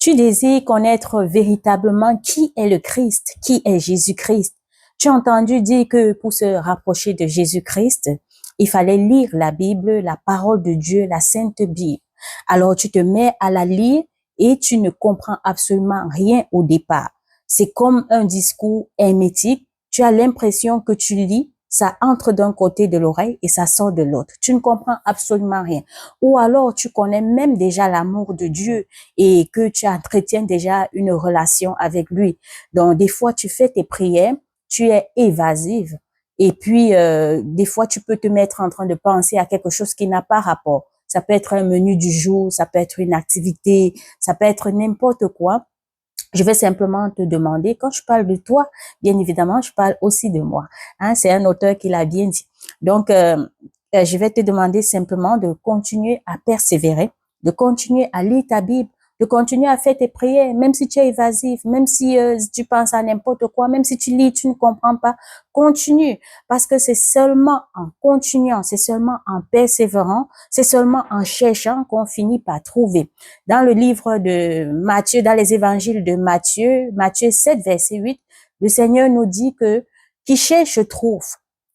Tu désires connaître véritablement qui est le Christ, qui est Jésus-Christ. Tu as entendu dire que pour se rapprocher de Jésus-Christ, il fallait lire la Bible, la parole de Dieu, la Sainte Bible. Alors tu te mets à la lire et tu ne comprends absolument rien au départ. C'est comme un discours hermétique. Tu as l'impression que tu lis, ça entre d'un côté de l'oreille et ça sort de l'autre. Tu ne comprends absolument rien. Ou alors tu connais même déjà l'amour de Dieu et que tu entretiens déjà une relation avec lui. Donc des fois tu fais tes prières, tu es évasive et puis des fois tu peux te mettre en train de penser à quelque chose qui n'a pas rapport. Ça peut être un menu du jour, ça peut être une activité, ça peut être n'importe quoi. Je vais simplement te demander, quand je parle de toi, bien évidemment, je parle aussi de moi. Hein, c'est un auteur qui l'a bien dit. Donc, je vais te demander simplement de continuer à persévérer, de continuer à lire ta Bible, de continuer à faire tes prières, même si tu es évasif, même si tu penses à n'importe quoi, même si tu lis, tu ne comprends pas, continue, parce que c'est seulement en continuant, c'est seulement en persévérant, c'est seulement en cherchant qu'on finit par trouver. Dans le livre de Matthieu, dans les évangiles de Matthieu, Matthieu 7, verset 8, le Seigneur nous dit que qui cherche trouve,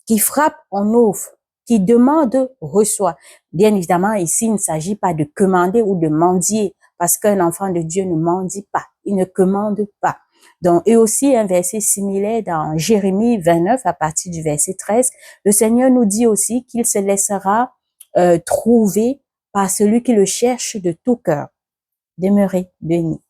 qui frappe on ouvre, qui demande reçoit. Bien évidemment, ici, il ne s'agit pas de commander ou de mendier, parce qu'un enfant de Dieu ne mendie pas, il ne commande pas. Donc, et aussi un verset similaire dans Jérémie 29, à partir du verset 13, le Seigneur nous dit aussi qu'il se laissera trouver par celui qui le cherche de tout cœur. Demeurez bénis.